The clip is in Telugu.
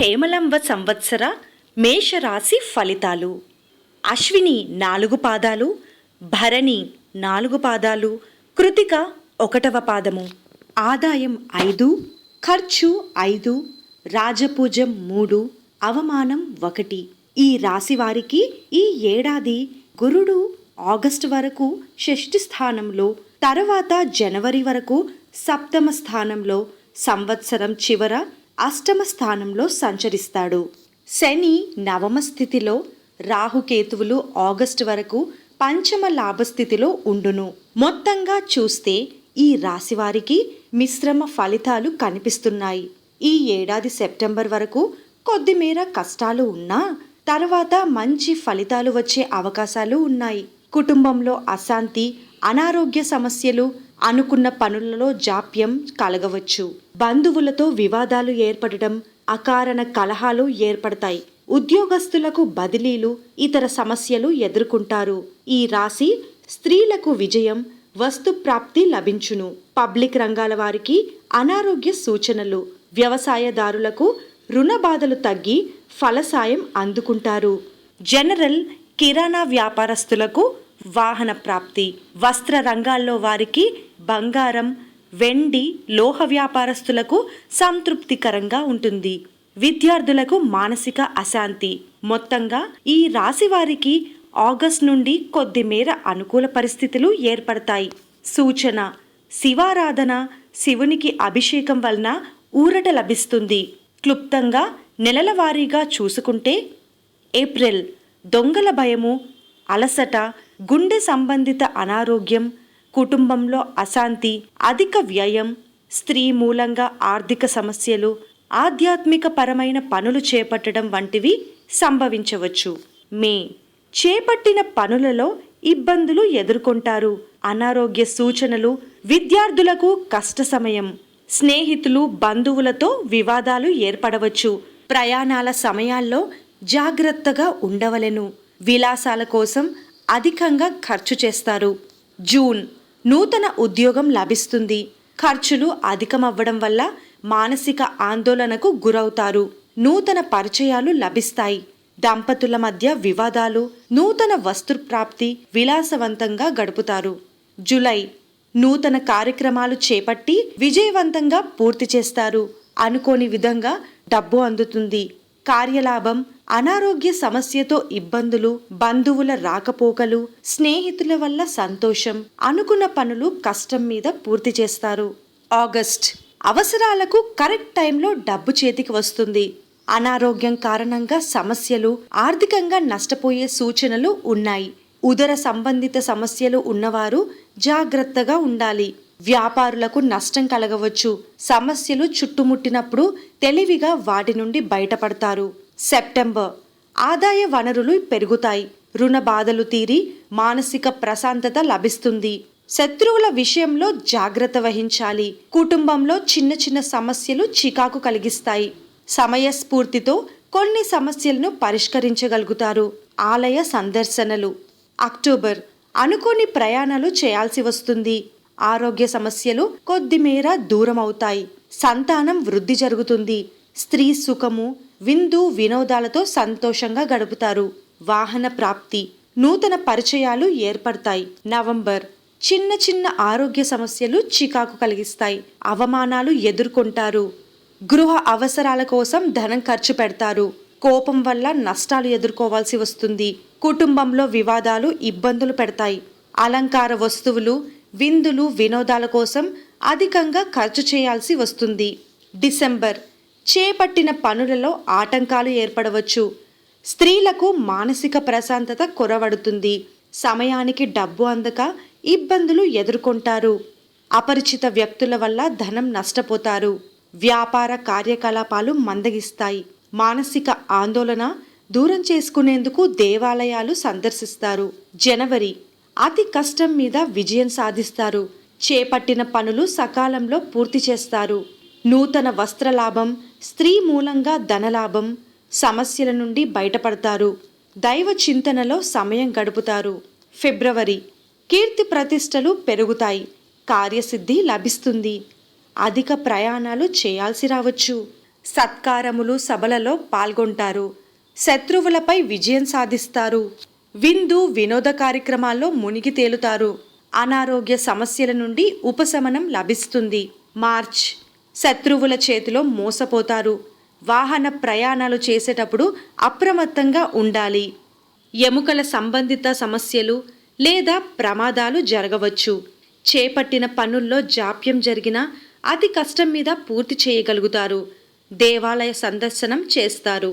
హేమలంబ సంవత్సర మేషరాశి ఫలితాలు. అశ్విని 4 పాదాలు, భరణి 4 పాదాలు, కృతిక 1వ పాదము. ఆదాయం 5, ఖర్చు 5, రాజపూజం 3, అవమానం 1. ఈ రాశి వారికి ఈ ఏడాది గురుడు ఆగస్టు వరకు షష్ఠి స్థానంలో, తర్వాత జనవరి వరకు సప్తమ స్థానంలో, సంవత్సరం చివర అష్టమ స్థానంలో సంచరిస్తాడు. శని నవమ స్థితిలో, రాహుకేతువులు ఆగస్టు వరకు పంచమ లాభస్థితిలో ఉండును. మొత్తంగా చూస్తే ఈ రాశివారికి మిశ్రమ ఫలితాలు కనిపిస్తున్నాయి. ఈ ఏడాది సెప్టెంబర్ వరకు కొద్దిమేర కష్టాలు ఉన్నా తర్వాత మంచి ఫలితాలు వచ్చే అవకాశాలు ఉన్నాయి. కుటుంబంలో అశాంతి, అనారోగ్య సమస్యలు, అనుకున్న పనులలో జాప్యం కలగవచ్చు. బంధువులతో వివాదాలు ఏర్పడటం, అకారణ కలహాలు ఏర్పడతాయి. ఉద్యోగస్తులకు బదిలీలు, ఇతర సమస్యలు ఎదుర్కొంటారు. ఈ రాశి స్త్రీలకు విజయం, వస్తు ప్రాప్తి లభించును. పబ్లిక్ రంగాల వారికి అనారోగ్య సూచనలు, వ్యవసాయదారులకు రుణ బాధలు తగ్గి ఫలసాయం అందుకుంటారు. జనరల్, కిరాణా వ్యాపారస్తులకు వాహన ప్రాప్తి. వస్త్ర రంగాల్లో వారికి బంగారం, వెండి, లోహ వ్యాపారస్తులకు సంతృప్తికరంగా ఉంటుంది. విద్యార్థులకు మానసిక అశాంతి. మొత్తంగా ఈ రాశి వారికి ఆగస్టు నుండి కొద్దిమేర అనుకూల పరిస్థితులు ఏర్పడతాయి. సూచన: శివారాధన, శివునికి అభిషేకం వలన ఊరట లభిస్తుంది. క్లుప్తంగా నెలల వారీగా చూసుకుంటే, ఏప్రిల్ దొంగల భయము, అలసట, గుండె సంబంధిత అనారోగ్యం, కుటుంబంలో అశాంతి, అధిక వ్యయం, స్త్రీ మూలంగా ఆర్థిక సమస్యలు, ఆధ్యాత్మిక పరమైన పనులు చేపట్టడం వంటివి సంభవించవచ్చు. మే చేపట్టిన పనులలో ఇబ్బందులు ఎదుర్కొంటారు. అనారోగ్య సూచనలు, విద్యార్థులకు కష్ట సమయం, స్నేహితులు, బంధువులతో వివాదాలు ఏర్పడవచ్చు. ప్రయాణాల సమయాల్లో జాగ్రత్తగా ఉండవలెను. విలాసాల కోసం అధికంగా ఖర్చు చేస్తారు. జూన్ నూతన ఉద్యోగం లభిస్తుంది. ఖర్చులు అధికమవ్వడం వల్ల మానసిక ఆందోళనకు గురవుతారు. నూతన పరిచయాలు లభిస్తాయి. దంపతుల మధ్య వివాదాలు, నూతన వస్తు ప్రాప్తి, విలాసవంతంగా గడుపుతారు. జూలై నూతన కార్యక్రమాలు చేపట్టి విజయవంతంగా పూర్తి చేస్తారు. అనుకోని విధంగా డబ్బు అందుతుంది. కార్యలాభం, అనారోగ్య సమస్యతో ఇబ్బందులు, బంధువుల రాకపోకలు, స్నేహితుల వల్ల సంతోషం, అనుకున్న పనులు కష్టం మీద పూర్తి చేస్తారు. ఆగస్ట్ అవసరాలకు కరెక్ట్ టైంలో డబ్బు చేతికి వస్తుంది. అనారోగ్యం కారణంగా సమస్యలు, ఆర్థికంగా నష్టపోయే సూచనలు ఉన్నాయి. ఉదర సంబంధిత సమస్యలు ఉన్నవారు జాగ్రత్తగా ఉండాలి. వ్యాపారులకు నష్టం కలగవచ్చు. సమస్యలు చుట్టుముట్టినప్పుడు తెలివిగా వాటి నుండి బయటపడతారు. సెప్టెంబర్ ఆదాయ వనరులు పెరుగుతాయి. రుణ బాధలు తీరి మానసిక ప్రశాంతత లభిస్తుంది. శత్రువుల విషయంలో జాగ్రత్త వహించాలి. కుటుంబంలో చిన్న చిన్న సమస్యలు చికాకు కలిగిస్తాయి. సమయస్ఫూర్తితో కొన్ని సమస్యలను పరిష్కరించగలుగుతారు. ఆలయ సందర్శనలు. అక్టోబర్ అనుకోని ప్రయాణాలు చేయాల్సి వస్తుంది. ఆరోగ్య సమస్యలు కొద్దిమేర దూరం అవుతాయి. సంతానం వృద్ధి జరుగుతుంది. స్త్రీ సుఖము, విందు వినోదాలతో సంతోషంగా గడుపుతారు. వాహన ప్రాప్తి, నూతన పరిచయాలు ఏర్పడతాయి. నవంబర్ చిన్న చిన్న ఆరోగ్య సమస్యలు చికాకు కలిగిస్తాయి. అవమానాలు ఎదుర్కొంటారు. గృహ అవసరాల కోసం ధనం ఖర్చు పెడతారు. కోపం వల్ల నష్టాలు ఎదుర్కోవాల్సి వస్తుంది. కుటుంబంలో వివాదాలు ఇబ్బందులు పెడతాయి. అలంకార వస్తువులు, విందులు వినోదాల కోసం అధికంగా ఖర్చు చేయాల్సి వస్తుంది. డిసెంబర్ చేపట్టిన పనులలో ఆటంకాలు ఏర్పడవచ్చు. స్త్రీలకు మానసిక ప్రశాంతత కొరవడుతుంది. సమయానికి డబ్బు అందక ఇబ్బందులు ఎదుర్కొంటారు. అపరిచిత వ్యక్తుల వల్ల ధనం నష్టపోతారు. వ్యాపార కార్యకలాపాలు మందగిస్తాయి. మానసిక ఆందోళన దూరం చేసుకునేందుకు దేవాలయాలు సందర్శిస్తారు. జనవరి అతి కష్టం మీద విజయం సాధిస్తారు. చేపట్టిన పనులు సకాలంలో పూర్తి చేస్తారు. నూతన వస్త్రలాభం, స్త్రీ మూలంగా ధనలాభం, సమస్యల నుండి బయటపడతారు. దైవ చింతనలో సమయం గడుపుతారు. ఫిబ్రవరి కీర్తి ప్రతిష్టలు పెరుగుతాయి. కార్యసిద్ధి లభిస్తుంది. అధిక ప్రయాణాలు చేయాల్సి రావచ్చు. సత్కారములు సభలలో పాల్గొంటారు. శత్రువులపై విజయం సాధిస్తారు. విందు వినోద కార్యక్రమాల్లో మునిగి తేలుతారు. అనారోగ్య సమస్యల నుండి ఉపశమనం లభిస్తుంది. మార్చ్, శత్రువుల చేతిలో మోసపోతారు. వాహన ప్రయాణాలు చేసేటప్పుడు అప్రమత్తంగా ఉండాలి. ఎముకల సంబంధిత సమస్యలు లేదా ప్రమాదాలు జరగవచ్చు. చేపట్టిన పనుల్లో జాప్యం జరిగినా అతి కష్టం మీద పూర్తి చేయగలుగుతారు. దేవాలయ సందర్శనం చేస్తారు.